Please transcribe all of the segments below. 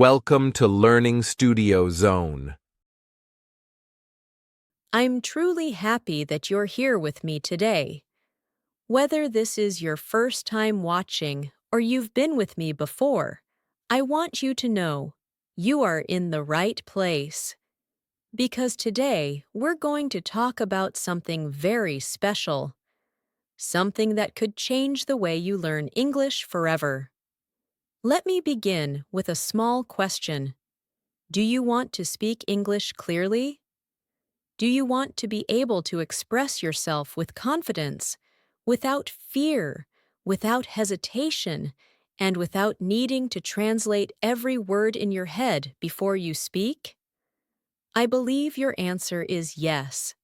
Welcome to Learning Studio Zone. I'm truly happy that you're here with me today. Whether this is your first time watching or you've been with me before, I want you to know you are in the right place. Because today we're going to talk about something very special, something that could change the way you learn English forever. Let me begin with a small question. Do you want to speak English clearly? Do you want to be able to express yourself with confidence, without fear, without hesitation, and without needing to translate every word in your head before you speak? I believe your answer is yes,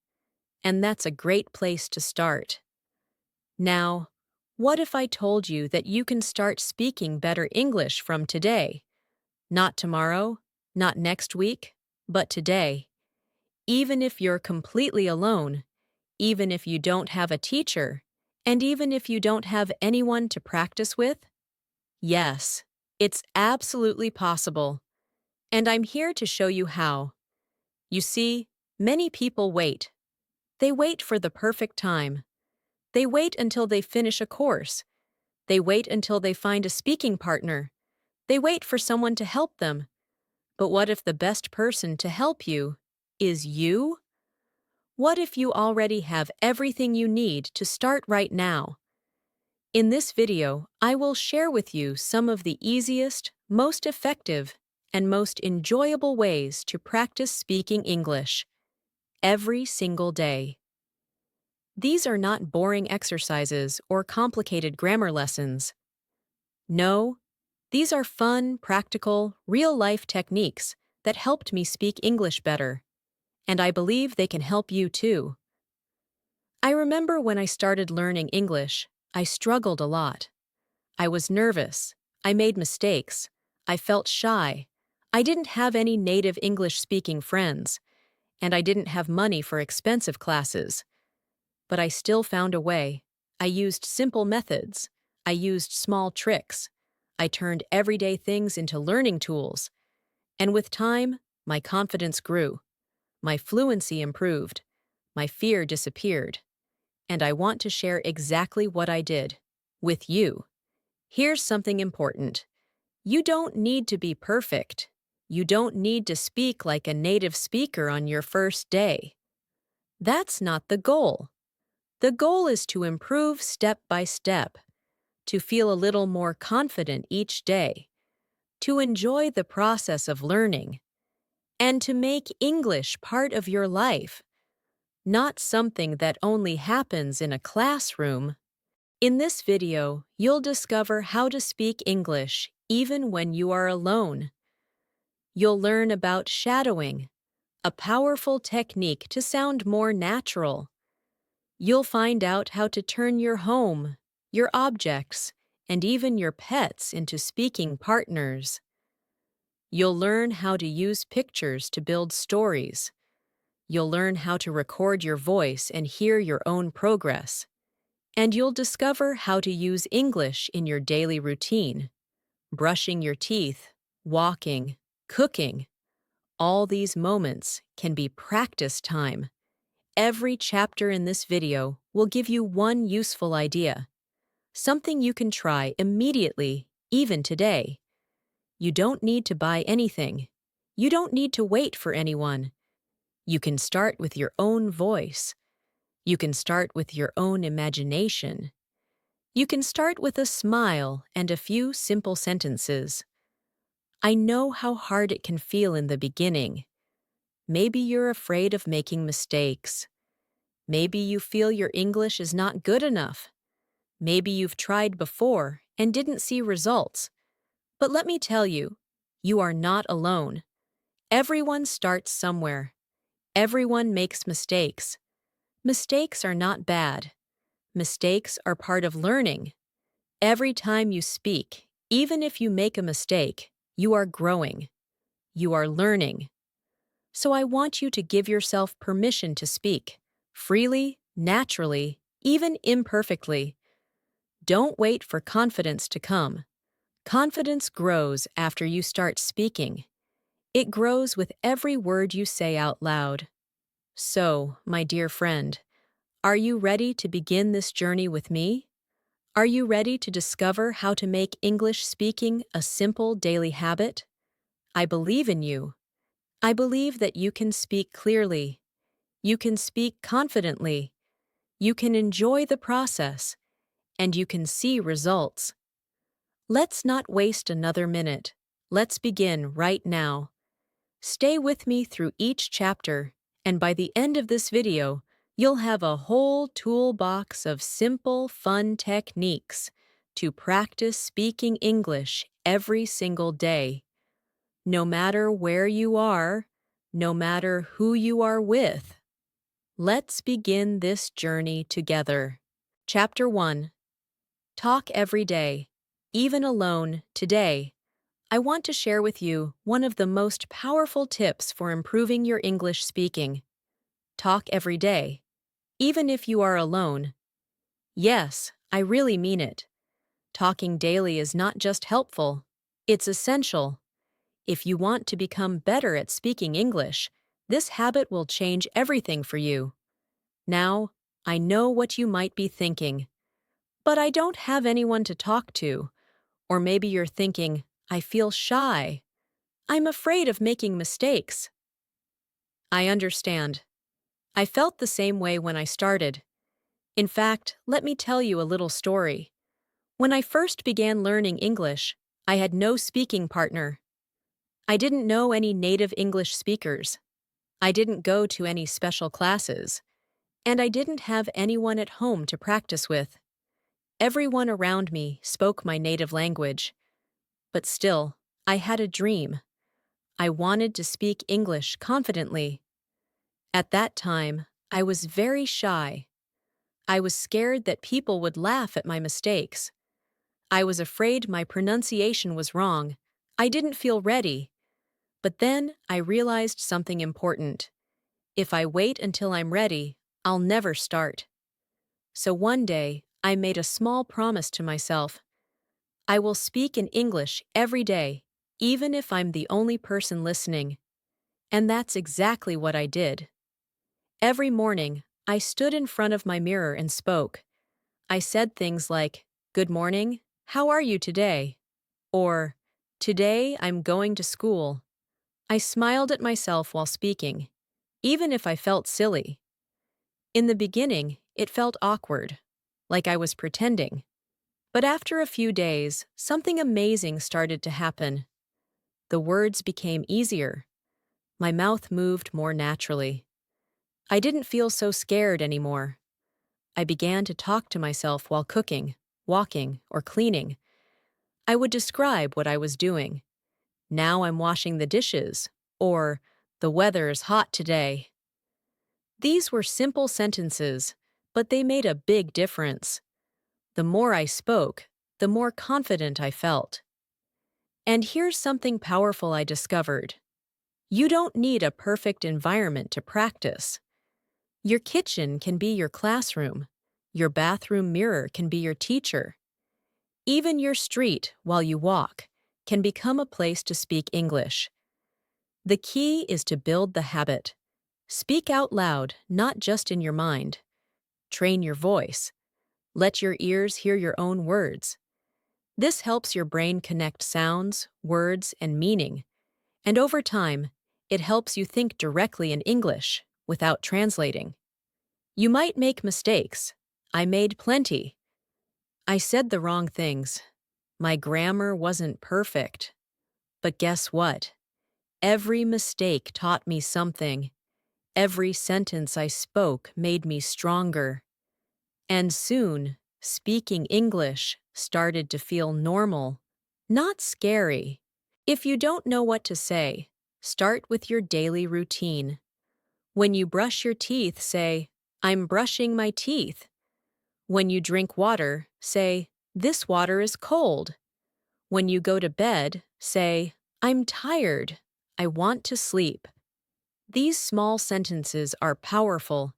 and that's a great place to start. Now, what if I told you that you can start speaking better English from today? Not tomorrow, not next week, but today. Even if you're completely alone, even if you don't have a teacher, and even if you don't have anyone to practice with? Yes, it's absolutely possible. And I'm here to show you how. You see, many people wait. They wait for the perfect time. They wait until they finish a course. They wait until they find a speaking partner. They wait for someone to help them. But what if the best person to help you is you? What if you already have everything you need to start right now? In this video, I will share with you some of the easiest, most effective, and most enjoyable ways to practice speaking English every single day. These are not boring exercises or complicated grammar lessons. No, these are fun, practical, real-life techniques that helped me speak English better, and I believe they can help you too. I remember when I started learning English, I struggled a lot. I was nervous. I made mistakes. I felt shy. I didn't have any native English-speaking friends, and I didn't have money for expensive classes. But I still found a way. I used simple methods. I used small tricks. I turned everyday things into learning tools. And with time, my confidence grew. My fluency improved. My fear disappeared. And I want to share exactly what I did with you. Here's something important. You don't need to be perfect. You don't need to speak like a native speaker on your first day. That's not the goal. The goal is to improve step by step, to feel a little more confident each day, to enjoy the process of learning, and to make English part of your life, not something that only happens in a classroom. In this video, you'll discover how to speak English even when you are alone. You'll learn about shadowing, a powerful technique to sound more natural. You'll find out how to turn your home, your objects, and even your pets into speaking partners. You'll learn how to use pictures to build stories. You'll learn how to record your voice and hear your own progress. And you'll discover how to use English in your daily routine. Brushing your teeth, walking, cooking. All these moments can be practice time. Every chapter in this video will give you one useful idea, something you can try immediately, even today. You don't need to buy anything. You don't need to wait for anyone. You can start with your own voice. You can start with your own imagination. You can start with a smile and a few simple sentences. I know how hard it can feel in the beginning. Maybe you're afraid of making mistakes. Maybe you feel your English is not good enough. Maybe you've tried before and didn't see results. But let me tell you, you are not alone. Everyone starts somewhere. Everyone makes mistakes. Mistakes are not bad. Mistakes are part of learning. Every time you speak, even if you make a mistake, you are growing. You are learning. So I want you to give yourself permission to speak, freely, naturally, even imperfectly. Don't wait for confidence to come. Confidence grows after you start speaking. It grows with every word you say out loud. So, my dear friend, are you ready to begin this journey with me? Are you ready to discover how to make English speaking a simple daily habit? I believe in you. I believe that you can speak clearly. You can speak confidently. You can enjoy the process, and you can see results. Let's not waste another minute. Let's begin right now. Stay with me through each chapter, and by the end of this video, you'll have a whole toolbox of simple, fun techniques to practice speaking English every single day. No matter where you are, no matter who you are with, let's begin this journey together. Chapter 1. Talk every day, even alone, today. I want to share with you one of the most powerful tips for improving your English speaking. Talk every day, even if you are alone. Yes, I really mean it. Talking daily is not just helpful, it's essential. If you want to become better at speaking English, this habit will change everything for you. Now, I know what you might be thinking. But I don't have anyone to talk to. Or maybe you're thinking, I feel shy. I'm afraid of making mistakes. I understand. I felt the same way when I started. In fact, let me tell you a little story. When I first began learning English, I had no speaking partner. I didn't know any native English speakers. I didn't go to any special classes. And I didn't have anyone at home to practice with. Everyone around me spoke my native language. But still, I had a dream. I wanted to speak English confidently. At that time, I was very shy. I was scared that people would laugh at my mistakes. I was afraid my pronunciation was wrong. I didn't feel ready. But then I realized something important. If I wait until I'm ready, I'll never start. So one day, I made a small promise to myself. I will speak in English every day, even if I'm the only person listening. And that's exactly what I did. Every morning, I stood in front of my mirror and spoke. I said things like, "Good morning, how are you today?" Or, "Today I'm going to school." I smiled at myself while speaking, even if I felt silly. In the beginning, it felt awkward, like I was pretending. But after a few days, something amazing started to happen. The words became easier. My mouth moved more naturally. I didn't feel so scared anymore. I began to talk to myself while cooking, walking, or cleaning. I would describe what I was doing. Now I'm washing the dishes, or the weather's hot today. These were simple sentences, but they made a big difference. The more I spoke, the more confident I felt. And here's something powerful I discovered. You don't need a perfect environment to practice. Your kitchen can be your classroom. Your bathroom mirror can be your teacher. Even your street, while you walk, can become a place to speak English. The key is to build the habit. Speak out loud, not just in your mind. Train your voice. Let your ears hear your own words. This helps your brain connect sounds, words, and meaning. And over time, it helps you think directly in English without translating. You might make mistakes. I made plenty. I said the wrong things. My grammar wasn't perfect. But guess what? Every mistake taught me something. Every sentence I spoke made me stronger. And soon, speaking English started to feel normal, not scary. If you don't know what to say, start with your daily routine. When you brush your teeth, say, "I'm brushing my teeth." When you drink water, say, "This water is cold." When you go to bed, say, "I'm tired. I want to sleep." These small sentences are powerful.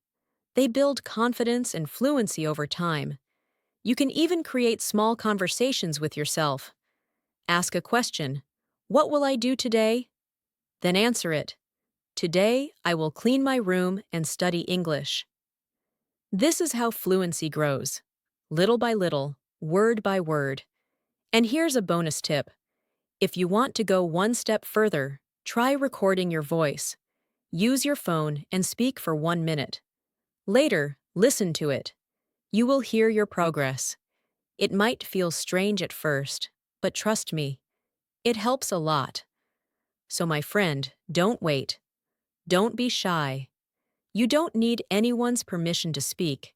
They build confidence and fluency over time. You can even create small conversations with yourself. Ask a question. What will I do today? Then answer it. Today, I will clean my room and study English. This is how fluency grows. Little by little, word by word. And here's a bonus tip. If you want to go one step further, try recording your voice. Use your phone and speak for 1 minute. Later, listen to it. You will hear your progress. It might feel strange at first, but trust me, it helps a lot. So my friend, don't wait. Don't be shy. You don't need anyone's permission to speak.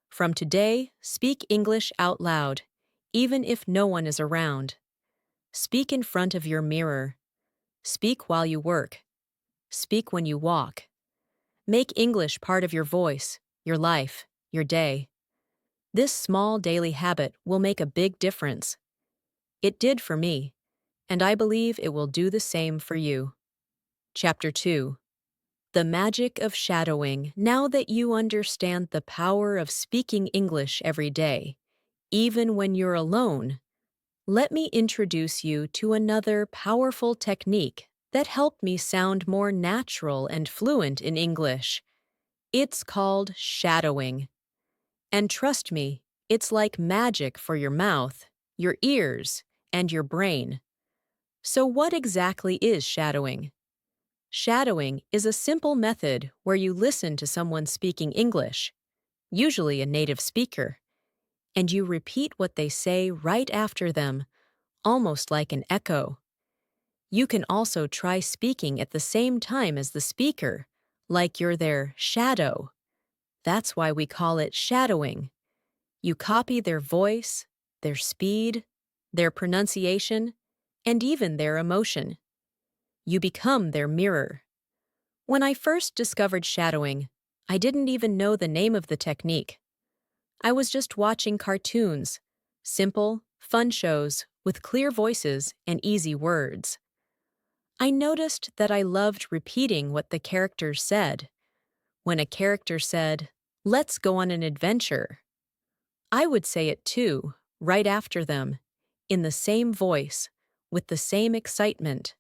From today, speak English out loud, even if no one is around. Speak in front of your mirror. Speak while you work. Speak when you walk. Make English part of your voice, your life, your day. This small daily habit will make a big difference. It did for me, and I believe it will do the same for you. Chapter 2. The Magic of Shadowing. Now that you understand the power of speaking English every day, even when you're alone, let me introduce you to another powerful technique that helped me sound more natural and fluent in English. It's called shadowing. And trust me, it's like magic for your mouth, your ears, and your brain. So what exactly is shadowing? Shadowing is a simple method where you listen to someone speaking English, usually a native speaker, and you repeat what they say right after them, almost like an echo. You can also try speaking at the same time as the speaker, like you're their shadow. That's why we call it shadowing. You copy their voice, their speed, their pronunciation, and even their emotion. You become their mirror. When I first discovered shadowing, I didn't even know the name of the technique. I was just watching cartoons, simple, fun shows with clear voices and easy words. I noticed that I loved repeating what the characters said. When a character said, "Let's go on an adventure," I would say it too, right after them, in the same voice, with the same excitement.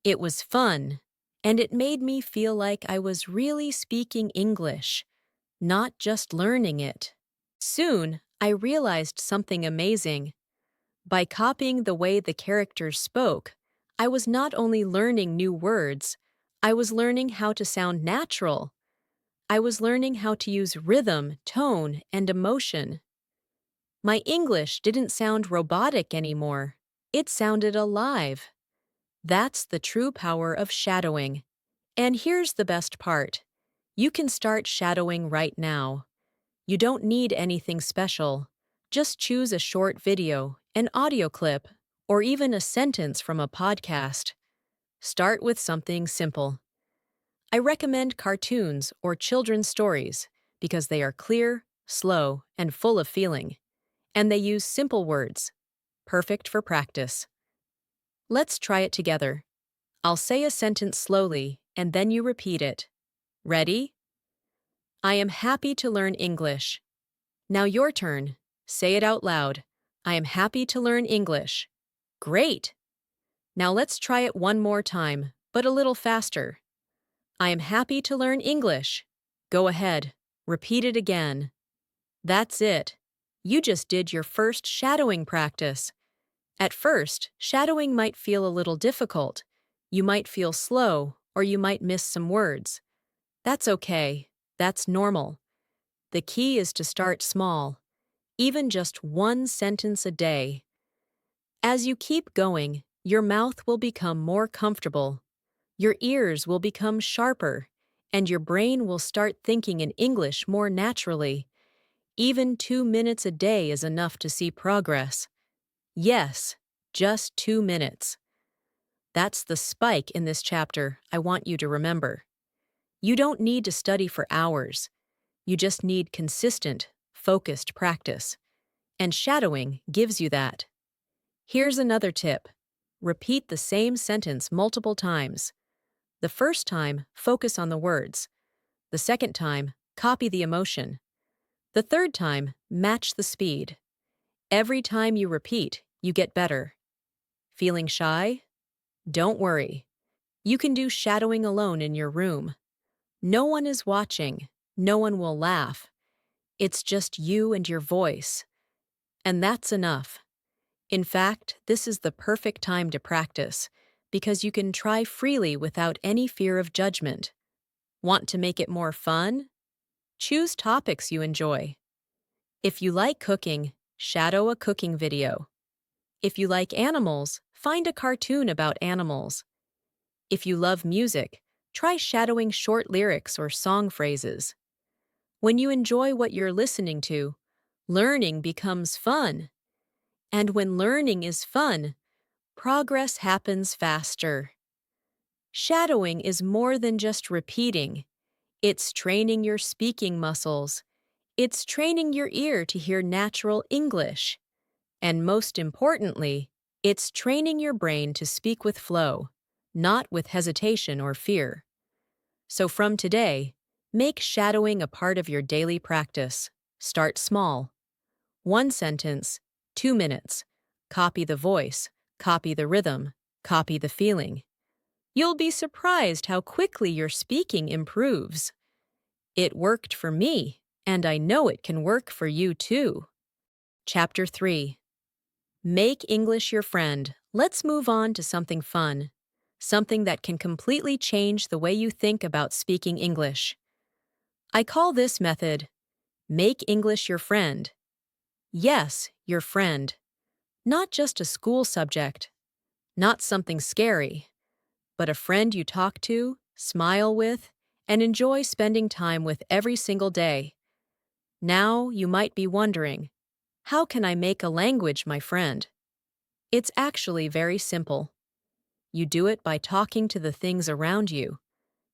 It was fun, and it made me feel like I was really speaking English, not just learning it. Soon, I realized something amazing. By copying the way the characters spoke, I was not only learning new words, I was learning how to sound natural. I was learning how to use rhythm, tone, and emotion. My English didn't sound robotic anymore. It sounded alive. That's the true power of shadowing. And here's the best part. You can start shadowing right now. You don't need anything special. Just choose a short video, an audio clip, or even a sentence from a podcast. Start with something simple. I recommend cartoons or children's stories because they are clear, slow, and full of feeling. And they use simple words. Perfect for practice. Let's try it together. I'll say a sentence slowly, and then you repeat it. Ready? I am happy to learn English. Now your turn. Say it out loud. I am happy to learn English. Great! Now let's try it one more time, but a little faster. I am happy to learn English. Go ahead. Repeat it again. That's it. You just did your first shadowing practice. At first, shadowing might feel a little difficult. You might feel slow, or you might miss some words. That's okay. That's normal. The key is to start small, even just one sentence a day. As you keep going, your mouth will become more comfortable. Your ears will become sharper, and your brain will start thinking in English more naturally. Even 2 minutes a day is enough to see progress. Yes, just 2 minutes. That's the spike in this chapter I want you to remember. You don't need to study for hours. You just need consistent, focused practice. And shadowing gives you that. Here's another tip. Repeat the same sentence multiple times. The first time, focus on the words. The second time, copy the emotion. The third time, match the speed. Every time you repeat, you get better. Feeling shy? Don't worry. You can do shadowing alone in your room. No one is watching. No one will laugh. It's just you and your voice. And that's enough. In fact, this is the perfect time to practice because you can try freely without any fear of judgment. Want to make it more fun? Choose topics you enjoy. If you like cooking, shadow a cooking video. If you like animals, find a cartoon about animals. If you love music, try shadowing short lyrics or song phrases. When you enjoy what you're listening to, learning becomes fun. And when learning is fun, progress happens faster. Shadowing is more than just repeating. It's training your speaking muscles. It's training your ear to hear natural English. And most importantly, it's training your brain to speak with flow, not with hesitation or fear. So from today, make shadowing a part of your daily practice. Start small. 1 sentence, 2 minutes. Copy the voice, copy the rhythm, copy the feeling. You'll be surprised how quickly your speaking improves. It worked for me, and I know it can work for you too. Chapter 3. Make English your friend. Let's move on to something fun. Something that can completely change the way you think about speaking English. I call this method, Make English your friend. Yes, your friend. Not just a school subject. Not something scary. But a friend you talk to, smile with, and enjoy spending time with every single day. Now you might be wondering, how can I make a language my friend? It's actually very simple. You do it by talking to the things around you.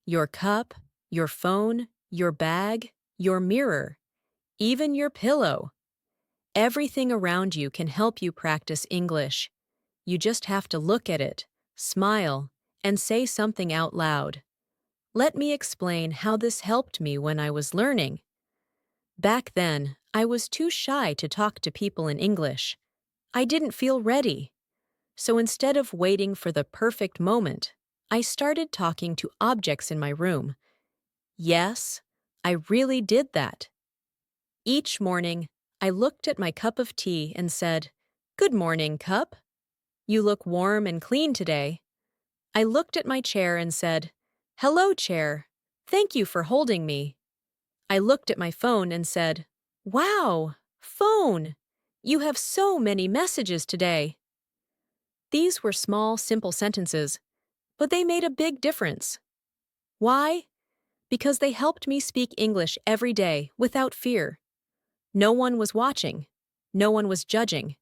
Your cup, your phone, your bag, your mirror, even your pillow. Everything around you can help you practice English. You just have to look at it, smile, and say something out loud. Let me explain how this helped me when I was learning. Back then, I was too shy to talk to people in English. I didn't feel ready. So instead of waiting for the perfect moment, I started talking to objects in my room. Yes, I really did that. Each morning, I looked at my cup of tea and said, "Good morning, cup. You look warm and clean today." I looked at my chair and said, "Hello, chair. Thank you for holding me." I looked at my phone and said, "Wow, phone. You have so many messages today." These were small, simple sentences, but they made a big difference. Why? Because they helped me speak English every day without fear. No one was watching. No one was judging.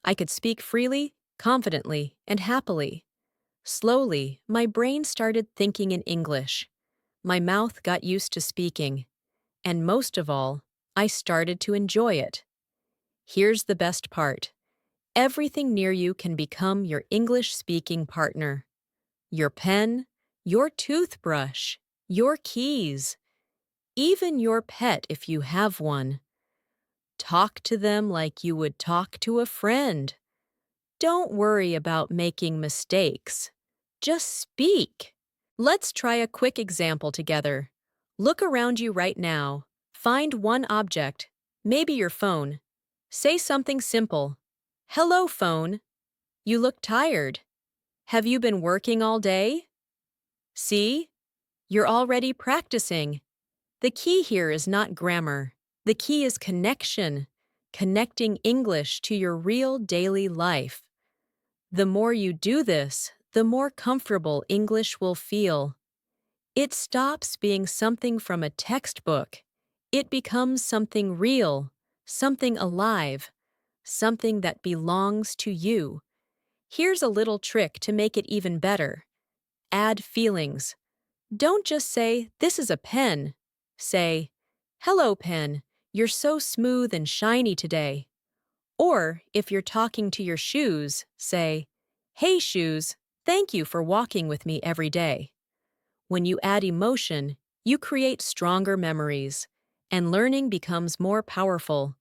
I could speak freely, confidently, and happily. Slowly, my brain started thinking in English. My mouth got used to speaking. And most of all, I started to enjoy it. Here's the best part. Everything near you can become your English-speaking partner. Your pen, your toothbrush, your keys, even your pet if you have one. Talk to them like you would talk to a friend. Don't worry about making mistakes. Just speak. Let's try a quick example together. Look around you right now. Find one object, maybe your phone. Say something simple. "Hello, phone. You look tired. Have you been working all day?" See? You're already practicing. The key here is not grammar. The key is connection, connecting English to your real daily life. The more you do this, the more comfortable English will feel. It stops being something from a textbook. It becomes something real, something alive, something that belongs to you. Here's a little trick to make it even better. Add feelings. Don't just say, "This is a pen." Say, "Hello, pen. You're so smooth and shiny today." Or, if you're talking to your shoes, say, "Hey, shoes. Thank you for walking with me every day." When you add emotion, you create stronger memories, and learning becomes more powerful.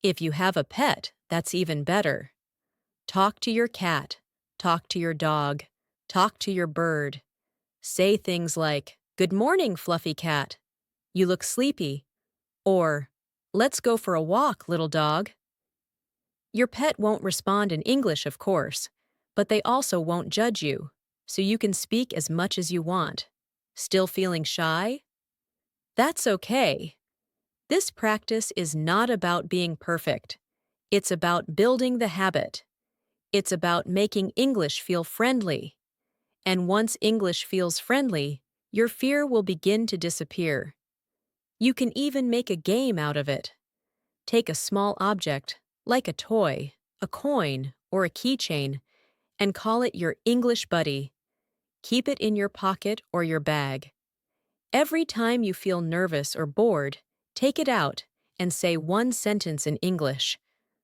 If you have a pet, that's even better. Talk to your cat. talk to your dog, talk to your bird. Say things like, "Good morning, fluffy cat. You look sleepy." Or, "Let's go for a walk, little dog." Your pet won't respond in English, of course, but they also won't judge you, so you can speak as much as you want. Still feeling shy? That's okay. This practice is not about being perfect. It's about building the habit. It's about making English feel friendly. And once English feels friendly, your fear will begin to disappear. You can even make a game out of it. Take a small object, like a toy, a coin, or a keychain, and call it your English buddy. Keep it in your pocket or your bag. Every time you feel nervous or bored, take it out and say one sentence in English.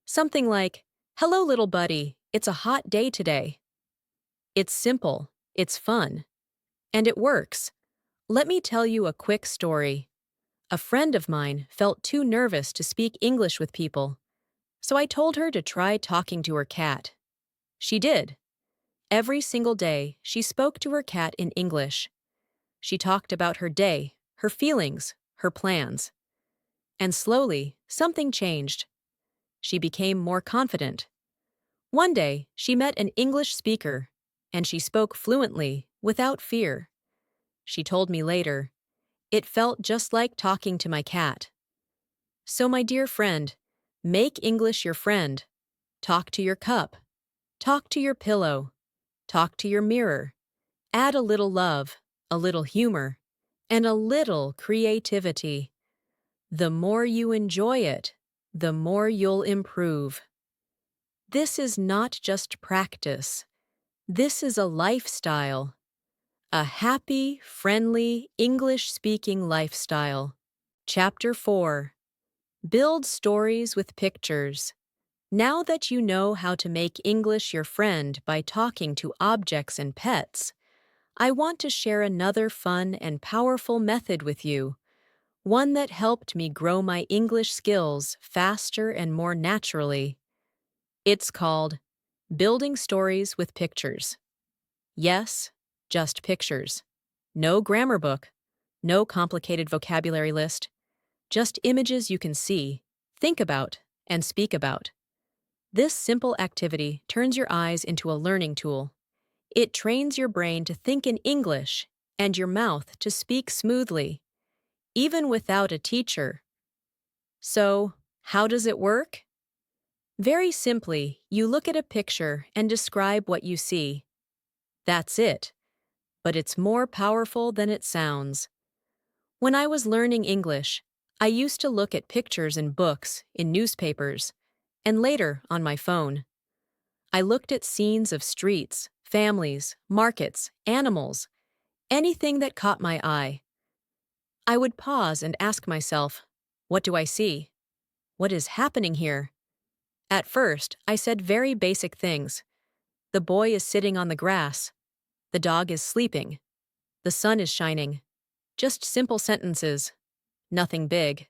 Something like, "Hello, little buddy, it's a hot day today." It's simple, it's fun, and it works. Let me tell you a quick story. A friend of mine felt too nervous to speak English with people, so I told her to try talking to her cat. She did. Every single day, she spoke to her cat in English. She talked about her day, her feelings, her plans. And slowly, something changed. She became more confident. One day, she met an English speaker, and she spoke fluently, without fear. She told me later, "It felt just like talking to my cat." So, my dear friend, make English your friend. Talk to your cup. Talk to your pillow. Talk to your mirror. Add a little love, a little humor, and a little creativity. The more you enjoy it, the more you'll improve. This is not just practice. This is a lifestyle. A happy, friendly, English-speaking lifestyle. Chapter 4. Build stories with pictures. Now that you know how to make English your friend by talking to objects and pets, I want to share another fun and powerful method with you, one that helped me grow my English skills faster and more naturally. It's called Building Stories with Pictures. Yes, just pictures. No grammar book, no complicated vocabulary list, just images you can see, think about, and speak about. This simple activity turns your eyes into a learning tool. It trains your brain to think in English and your mouth to speak smoothly, even without a teacher. So, how does it work? Very simply, you look at a picture and describe what you see. That's it. But it's more powerful than it sounds. When I was learning English, I used to look at pictures in books, in newspapers, and later on my phone. I looked at scenes of streets, families, markets, animals, anything that caught my eye. I would pause and ask myself, what do I see? What is happening here? At first, I said very basic things. The boy is sitting on the grass. The dog is sleeping. The sun is shining. Just simple sentences. Nothing big.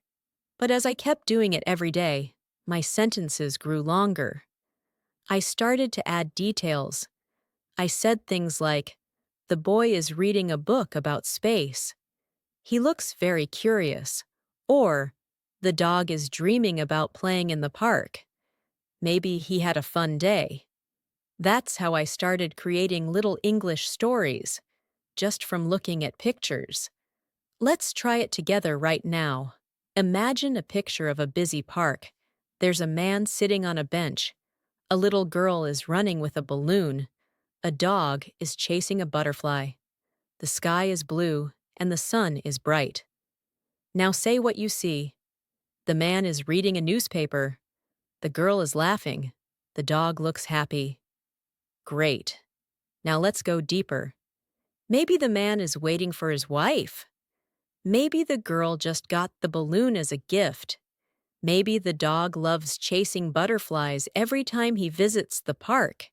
But as I kept doing it every day, my sentences grew longer. I started to add details. I said things like, "The boy is reading a book about space. He looks very curious." Or, "The dog is dreaming about playing in the park. Maybe he had a fun day." That's how I started creating little English stories, just from looking at pictures. Let's try it together right now. Imagine a picture of a busy park. There's a man sitting on a bench. A little girl is running with a balloon. A dog is chasing a butterfly. The sky is blue, and the sun is bright. Now say what you see. The man is reading a newspaper. The girl is laughing. The dog looks happy. Great. Now let's go deeper. Maybe the man is waiting for his wife. Maybe the girl just got the balloon as a gift. Maybe the dog loves chasing butterflies every time he visits the park.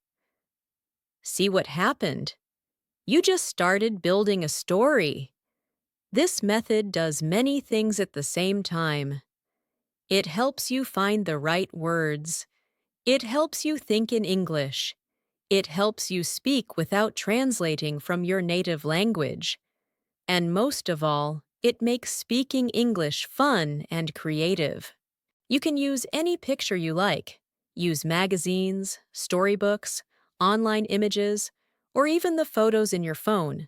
See what happened? You just started building a story. This method does many things at the same time. It helps you find the right words. It helps you think in English. It helps you speak without translating from your native language. And most of all, it makes speaking English fun and creative. You can use any picture you like. Use magazines, storybooks, online images, or even the photos in your phone.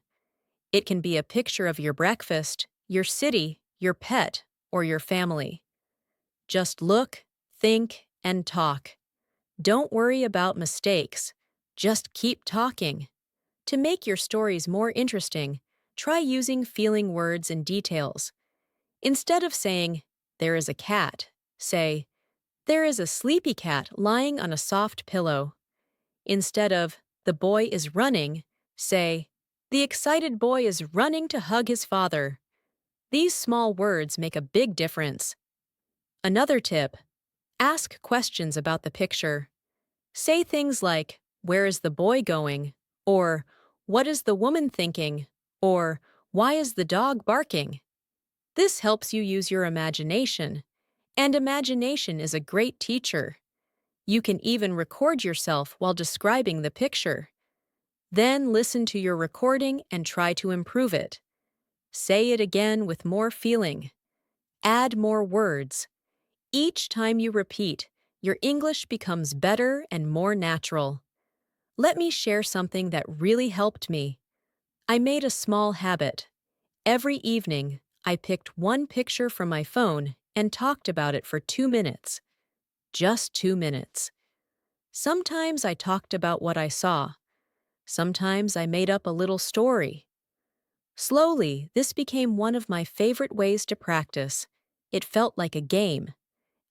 It can be a picture of your breakfast, your city, your pet, or your family. Just look, think, and talk. Don't worry about mistakes. Just keep talking. To make your stories more interesting, try using feeling words and details. Instead of saying, "There is a cat," say, "There is a sleepy cat lying on a soft pillow." Instead of, "The boy is running," say, "The excited boy is running to hug his father." These small words make a big difference. Another tip: ask questions about the picture. Say things like, "Where is the boy going?" Or, "What is the woman thinking?" Or, "Why is the dog barking?" This helps you use your imagination, and imagination is a great teacher. You can even record yourself while describing the picture. Then listen to your recording and try to improve it. Say it again with more feeling. Add more words. Each time you repeat, your English becomes better and more natural. Let me share something that really helped me. I made a small habit. Every evening, I picked one picture from my phone and talked about it for 2 minutes. Just 2 minutes. Sometimes I talked about what I saw. Sometimes I made up a little story. Slowly, this became one of my favorite ways to practice. It felt like a game,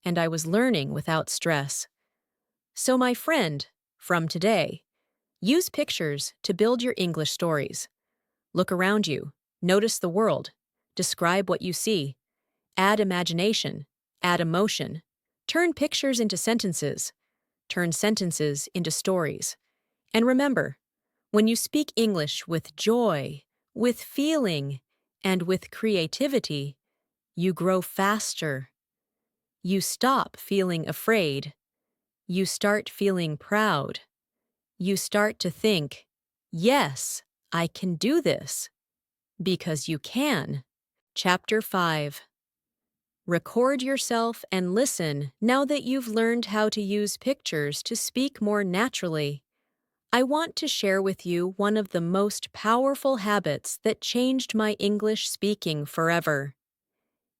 and I was learning without stress. So, my friend, from today, use pictures to build your English stories. Look around you, notice the world, describe what you see, add imagination, add emotion, turn pictures into sentences, turn sentences into stories. And remember, when you speak English with joy, with feeling, and with creativity, you grow faster. You stop feeling afraid. You start feeling proud. You start to think, "Yes, I can do this." Because you can. Chapter 5. Record yourself and listen now that you've learned how to use pictures to speak more naturally. I want to share with you one of the most powerful habits that changed my English speaking forever.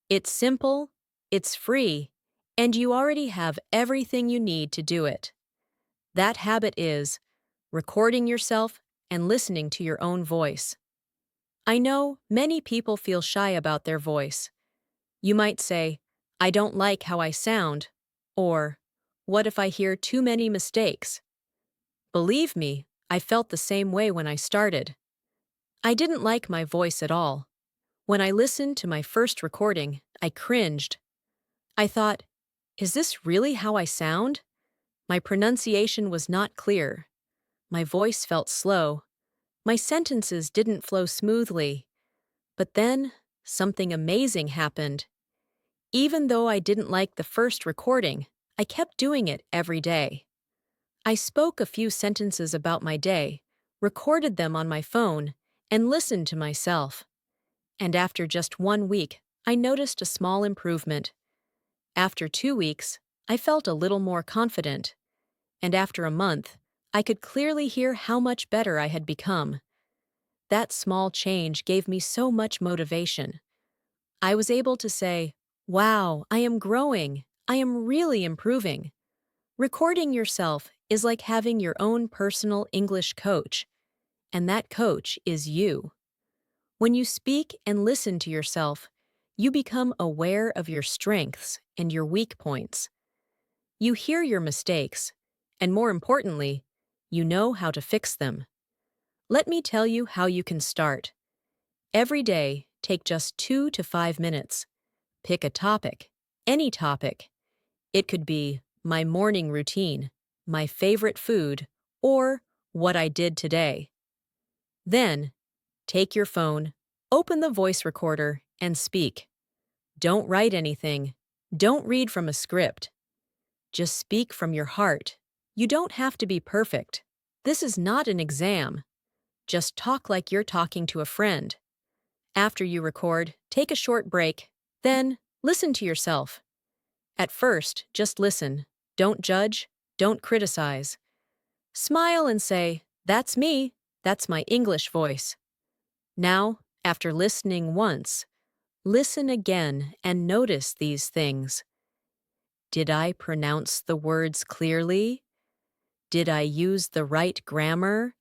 It's simple, it's free, and you already have everything you need to do it. That habit is recording yourself and listening to your own voice. I know many people feel shy about their voice. You might say, "I don't like how I sound," or, "What if I hear too many mistakes?" Believe me, I felt the same way when I started. I didn't like my voice at all. When I listened to my first recording, I cringed. I thought, "Is this really how I sound?" My pronunciation was not clear. My voice felt slow. My sentences didn't flow smoothly. But then, something amazing happened. Even though I didn't like the first recording, I kept doing it every day. I spoke a few sentences about my day, recorded them on my phone, and listened to myself. And after just 1 week, I noticed a small improvement. After 2 weeks, I felt a little more confident. And after a month, I could clearly hear how much better I had become. That small change gave me so much motivation. I was able to say, "Wow, I am growing. I am really improving." Recording yourself is like having your own personal English coach, and that coach is you. When you speak and listen to yourself, you become aware of your strengths and your weak points. You hear your mistakes, and more importantly, you know how to fix them. Let me tell you how you can start. Every day, take just 2 to 5 minutes. Pick a topic, any topic. It could be my morning routine, my favorite food, or what I did today. Then, take your phone, open the voice recorder, and speak. Don't write anything. Don't read from a script. Just speak from your heart. You don't have to be perfect. This is not an exam. Just talk like you're talking to a friend. After you record, take a short break. Then, listen to yourself. At first, just listen. Don't judge. Don't criticize. Smile and say, "That's me. That's my English voice." Now, after listening once, listen again and notice these things. Did I pronounce the words clearly? Did I use the right grammar?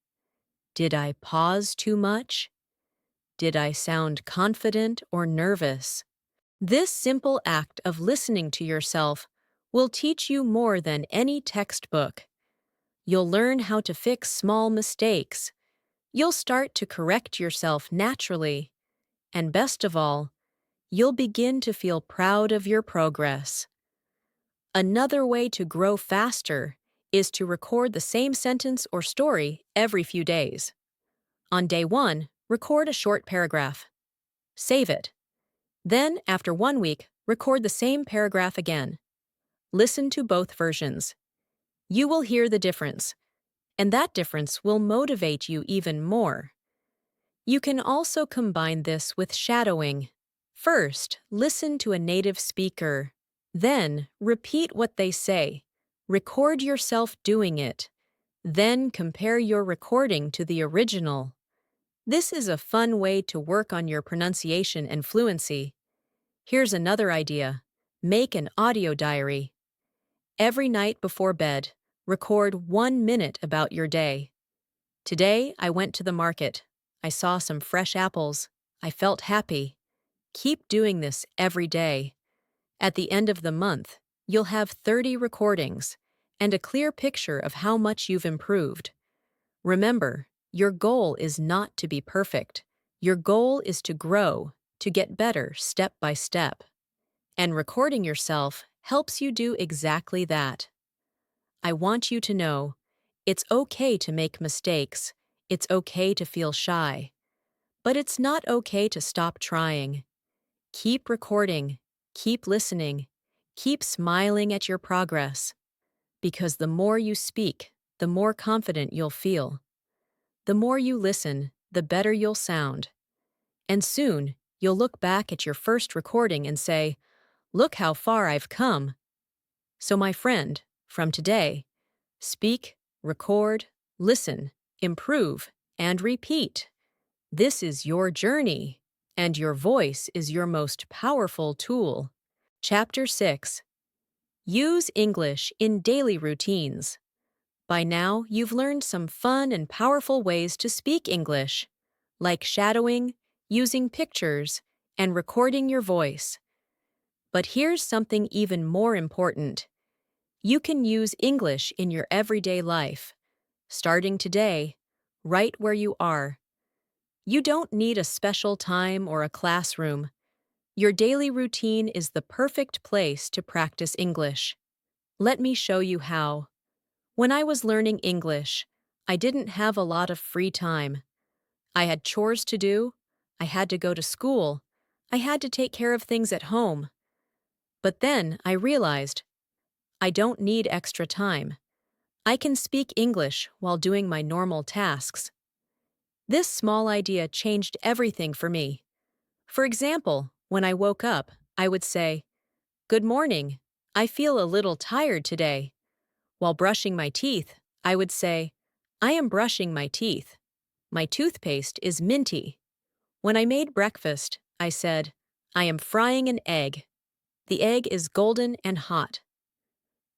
Did I pause too much? Did I sound confident or nervous? This simple act of listening to yourself will teach you more than any textbook. You'll learn how to fix small mistakes. You'll start to correct yourself naturally. And best of all, you'll begin to feel proud of your progress. Another way to grow faster is to record the same sentence or story every few days. On day 1, record a short paragraph. Save it. Then, after 1 week, record the same paragraph again. Listen to both versions. You will hear the difference, and that difference will motivate you even more. You can also combine this with shadowing. First, listen to a native speaker. Then, repeat what they say. Record yourself doing it. Then, compare your recording to the original. This is a fun way to work on your pronunciation and fluency. Here's another idea. Make an audio diary. Every night before bed, record 1 minute about your day. Today, I went to the market. I saw some fresh apples. I felt happy. Keep doing this every day. At the end of the month, you'll have 30 recordings and a clear picture of how much you've improved. Remember, your goal is not to be perfect. Your goal is to grow, to get better step by step. And recording yourself helps you do exactly that. I want you to know, it's okay to make mistakes. It's okay to feel shy. But it's not okay to stop trying. Keep recording, keep listening, keep smiling at your progress. Because the more you speak, the more confident you'll feel. The more you listen, the better you'll sound. And soon, you'll look back at your first recording and say, "Look how far I've come." So my friend, from today, speak, record, listen, improve, and repeat. This is your journey, and your voice is your most powerful tool. Chapter 6. Use English in daily routines. By now, you've learned some fun and powerful ways to speak English, like shadowing, using pictures, and recording your voice. But here's something even more important. You can use English in your everyday life. Starting today, right where you are. You don't need a special time or a classroom. Your daily routine is the perfect place to practice English. Let me show you how. When I was learning English, I didn't have a lot of free time. I had chores to do, I had to go to school, I had to take care of things at home. But then I realized, I don't need extra time. I can speak English while doing my normal tasks. This small idea changed everything for me. For example, when I woke up, I would say, "Good morning. I feel a little tired today." While brushing my teeth, I would say, "I am brushing my teeth. My toothpaste is minty." When I made breakfast, I said, "I am frying an egg. The egg is golden and hot."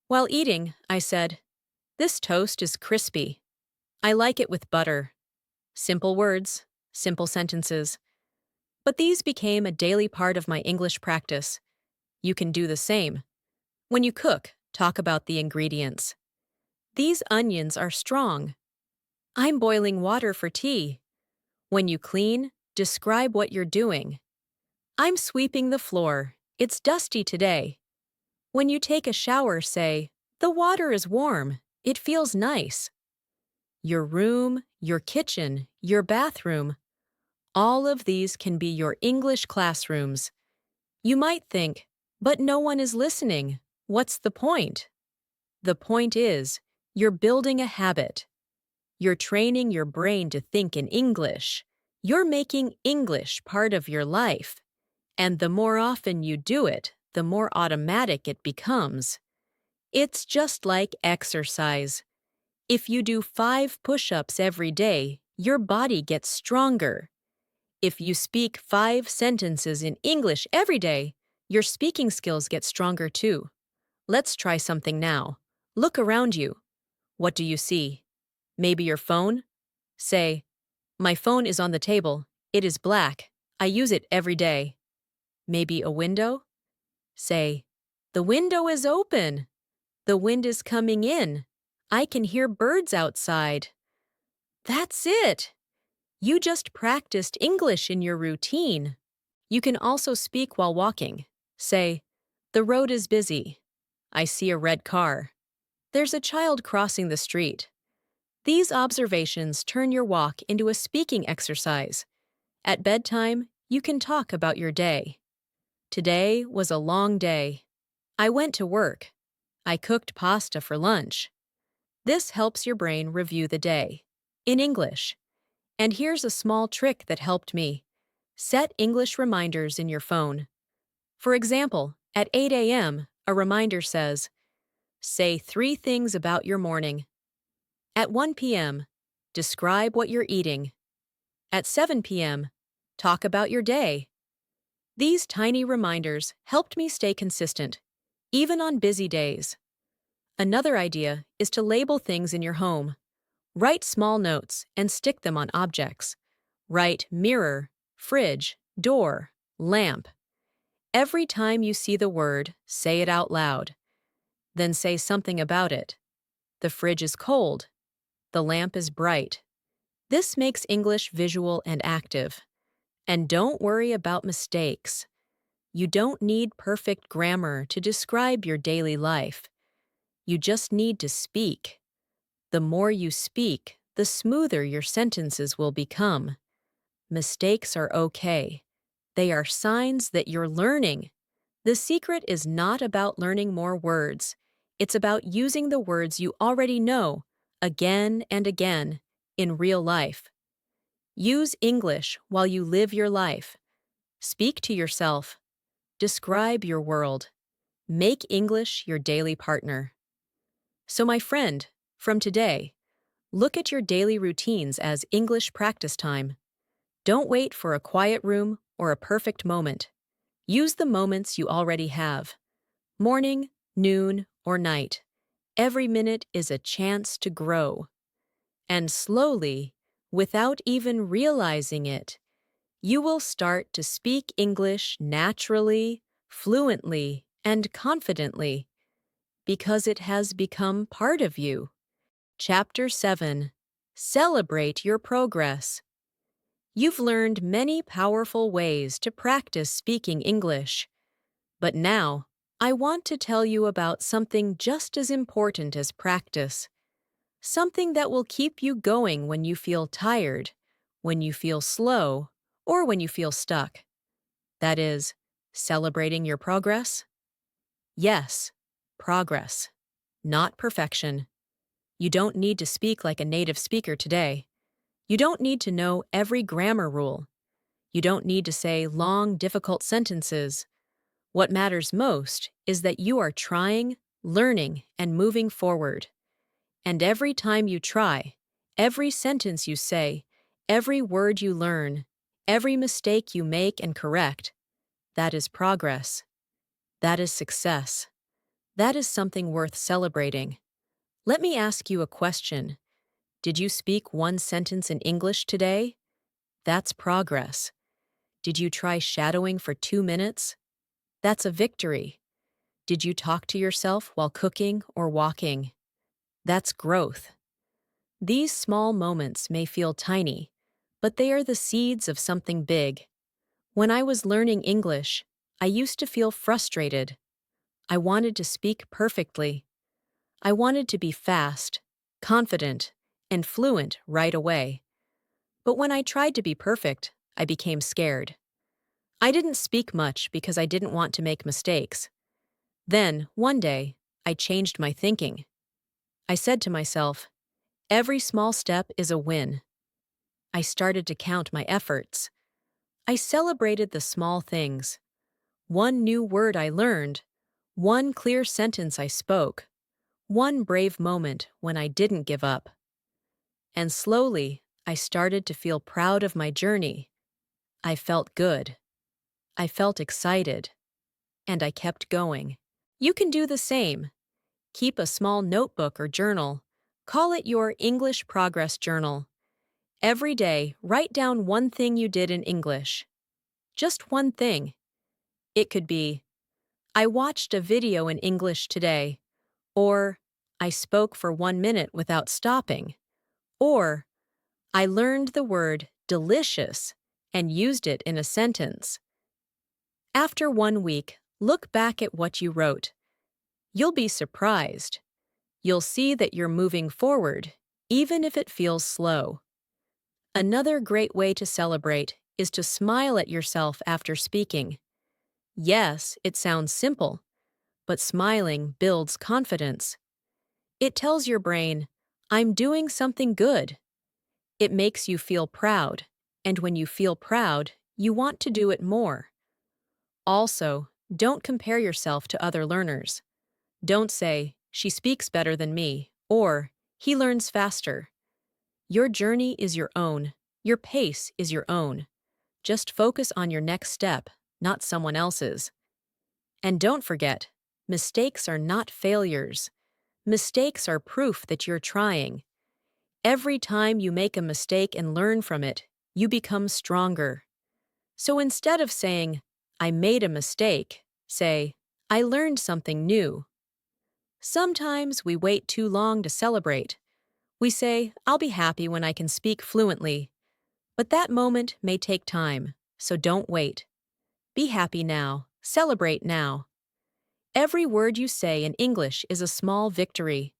While eating, I said, "This toast is crispy. I like it with butter." Simple words, simple sentences. But these became a daily part of my English practice. You can do the same. When you cook, talk about the ingredients. These onions are strong. I'm boiling water for tea. When you clean, describe what you're doing. I'm sweeping the floor. It's dusty today. When you take a shower, say, "The water is warm. It feels nice." Your room, your kitchen, your bathroom. All of these can be your English classrooms. You might think, but no one is listening. What's the point? The point is, you're building a habit. You're training your brain to think in English. You're making English part of your life. And the more often you do it, the more automatic it becomes. It's just like exercise. If you do 5 push-ups every day, your body gets stronger. If you speak 5 sentences in English every day, your speaking skills get stronger too. Let's try something now. Look around you. What do you see? Maybe your phone? Say, "My phone is on the table. It is black. I use it every day." Maybe a window? Say, "The window is open. The wind is coming in. I can hear birds outside." That's it. You just practiced English in your routine. You can also speak while walking. Say, "The road is busy. I see a red car. There's a child crossing the street." These observations turn your walk into a speaking exercise. At bedtime, you can talk about your day. Today was a long day. I went to work. I cooked pasta for lunch. This helps your brain review the day in English. And here's a small trick that helped me. Set English reminders in your phone. For example, at 8 a.m., a reminder says, "Say 3 things about your morning." At 1 p.m., describe what you're eating. At 7 p.m., talk about your day. These tiny reminders helped me stay consistent, even on busy days. Another idea is to label things in your home. Write small notes and stick them on objects. Write mirror, fridge, door, lamp. Every time you see the word, say it out loud. Then say something about it. The fridge is cold. The lamp is bright. This makes English visual and active. And don't worry about mistakes. You don't need perfect grammar to describe your daily life. You just need to speak. The more you speak, the smoother your sentences will become. Mistakes are okay. They are signs that you're learning. The secret is not about learning more words. It's about using the words you already know again and again in real life. Use English while you live your life. Speak to yourself. Describe your world. Make English your daily partner. So, my friend, from today, look at your daily routines as English practice time. Don't wait for a quiet room or a perfect moment. Use the moments you already have. Morning, noon, or night. Every minute is a chance to grow. And slowly, without even realizing it, you will start to speak English naturally, fluently, and confidently, because it has become part of you. Chapter 7. Celebrate your progress. You've learned many powerful ways to practice speaking English. But now, I want to tell you about something just as important as practice. Something that will keep you going when you feel tired, when you feel slow, or when you feel stuck. That is, celebrating your progress? Yes, progress, not perfection. You don't need to speak like a native speaker today. You don't need to know every grammar rule. You don't need to say long, difficult sentences. What matters most is that you are trying, learning, and moving forward. And every time you try, every sentence you say, every word you learn, every mistake you make and correct, that is progress. That is success. That is something worth celebrating. Let me ask you a question. Did you speak one sentence in English today? That's progress. Did you try shadowing for 2 minutes? That's a victory. Did you talk to yourself while cooking or walking? That's growth. These small moments may feel tiny, but they are the seeds of something big. When I was learning English, I used to feel frustrated. I wanted to speak perfectly. I wanted to be fast, confident, and fluent right away. But when I tried to be perfect, I became scared. I didn't speak much because I didn't want to make mistakes. Then, one day, I changed my thinking. I said to myself, Every small step is a win. I started to count my efforts. I celebrated the small things. One new word I learned, one clear sentence I spoke, one brave moment when I didn't give up. And slowly, I started to feel proud of my journey. I felt good. I felt excited. And I kept going. You can do the same. Keep a small notebook or journal. Call it your English Progress Journal. Every day, write down one thing you did in English. Just one thing. It could be, I watched a video in English today, or I spoke for 1 minute without stopping, or I learned the word delicious and used it in a sentence. After 1 week, look back at what you wrote. You'll be surprised. You'll see that you're moving forward, even if it feels slow. Another great way to celebrate is to smile at yourself after speaking. Yes, it sounds simple, but smiling builds confidence. It tells your brain, I'm doing something good. It makes you feel proud, and when you feel proud, you want to do it more. Also, don't compare yourself to other learners. Don't say, she speaks better than me, or he learns faster. Your journey is your own. Your pace is your own. Just focus on your next step, not someone else's. And don't forget, mistakes are not failures. Mistakes are proof that you're trying. Every time you make a mistake and learn from it, you become stronger. So instead of saying, I made a mistake, say, I learned something new. Sometimes we wait too long to celebrate. We say, I'll be happy when I can speak fluently. But that moment may take time, so don't wait. Be happy now. Celebrate now. Every word you say in English is a small victory.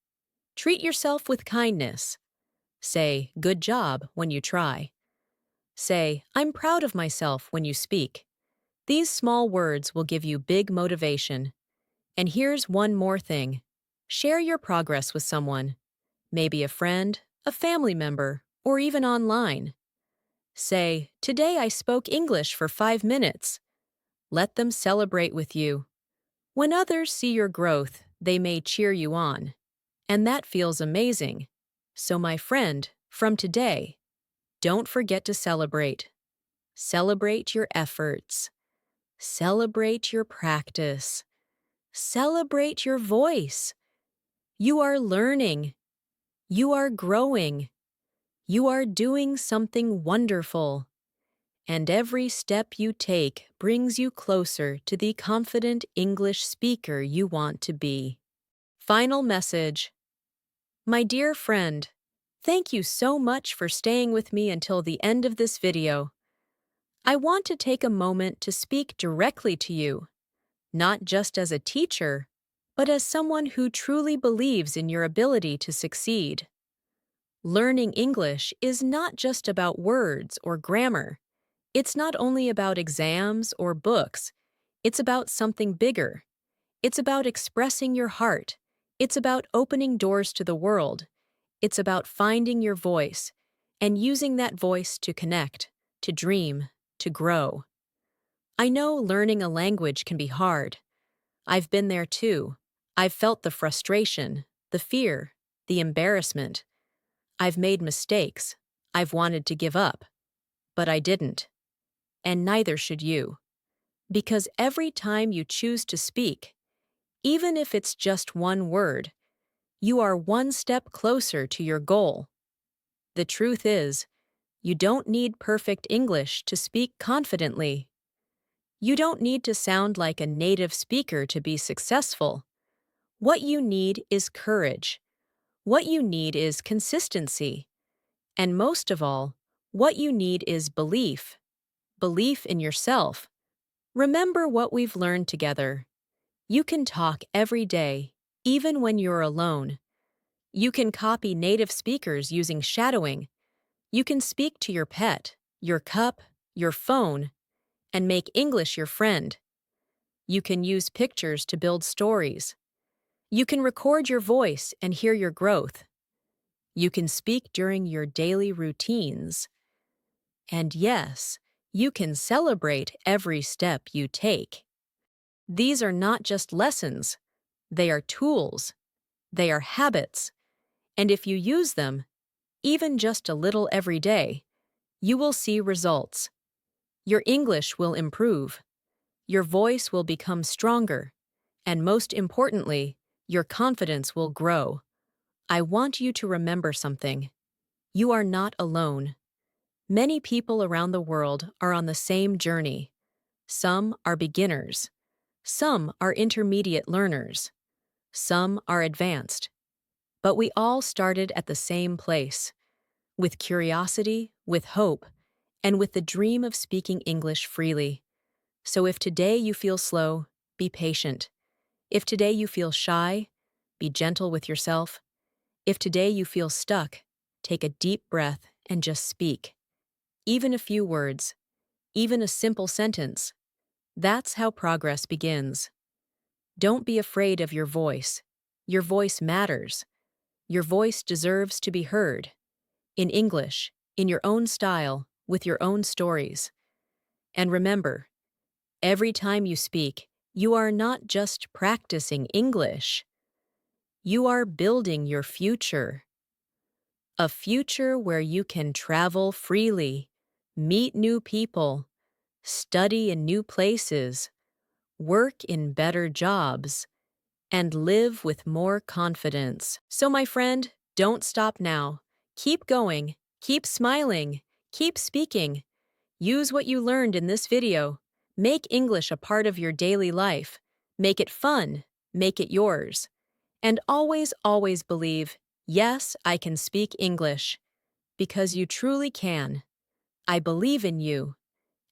Treat yourself with kindness. Say, good job when you try. Say, I'm proud of myself when you speak. These small words will give you big motivation. And here's one more thing. Share your progress with someone. Maybe a friend, a family member, or even online. Say, today I spoke English for 5 minutes. Let them celebrate with you. When others see your growth, they may cheer you on. And that feels amazing. So my friend, from today, don't forget to celebrate. Celebrate your efforts. Celebrate your practice. Celebrate your voice. You are learning. You are growing. You are doing something wonderful. And every step you take brings you closer to the confident English speaker you want to be. Final message. My dear friend, thank you so much for staying with me until the end of this video. I want to take a moment to speak directly to you, not just as a teacher, but as someone who truly believes in your ability to succeed. Learning English is not just about words or grammar. It's not only about exams or books. It's about something bigger. It's about expressing your heart. It's about opening doors to the world. It's about finding your voice and using that voice to connect, to dream, to grow. I know learning a language can be hard. I've been there too. I've felt the frustration, the fear, the embarrassment. I've made mistakes. I've wanted to give up. But I didn't. And neither should you. Because every time you choose to speak, even if it's just one word, you are one step closer to your goal. The truth is, you don't need perfect English to speak confidently. You don't need to sound like a native speaker to be successful. What you need is courage. What you need is consistency. And most of all, what you need is belief. Belief in yourself. Remember what we've learned together. You can talk every day, even when you're alone. You can copy native speakers using shadowing. You can speak to your pet, your cup, your phone, and make English your friend. You can use pictures to build stories. You can record your voice and hear your growth. You can speak during your daily routines. And yes, you can celebrate every step you take. These are not just lessons, they are tools, they are habits, and if you use them, even just a little every day, you will see results. Your English will improve, your voice will become stronger, and most importantly, your confidence will grow. I want you to remember something. You are not alone. Many people around the world are on the same journey. Some are beginners. Some are intermediate learners. Some are advanced. But we all started at the same place, with curiosity, with hope, and with the dream of speaking English freely. So if today you feel slow, be patient. If today you feel shy, be gentle with yourself. If today you feel stuck, take a deep breath and just speak. Even a few words, even a simple sentence. That's how progress begins. Don't be afraid of your voice. Your voice matters. Your voice deserves to be heard. In English, in your own style, with your own stories. And remember, every time you speak, you are not just practicing English. You are building your future. A future where you can travel freely, meet new people, study in new places, work in better jobs, and live with more confidence. So, my friend, don't stop now. Keep going, keep smiling, keep speaking. Use what you learned in this video. Make English a part of your daily life. Make it fun. Make it yours. And always, always believe, yes, I can speak English. Because you truly can. I believe in you.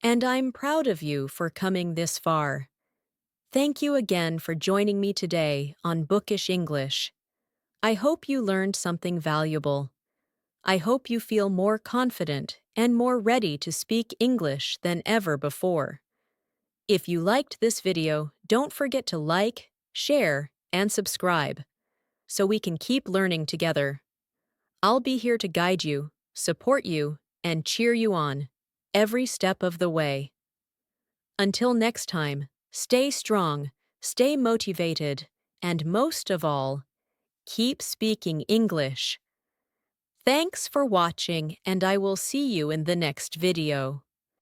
And I'm proud of you for coming this far. Thank you again for joining me today on Bookish English. I hope you learned something valuable. I hope you feel more confident and more ready to speak English than ever before. If you liked this video, don't forget to like, share, and subscribe so we can keep learning together. I'll be here to guide you, support you, and cheer you on every step of the way. Until next time, stay strong, stay motivated, and most of all, keep speaking English. Thanks for watching, and I will see you in the next video.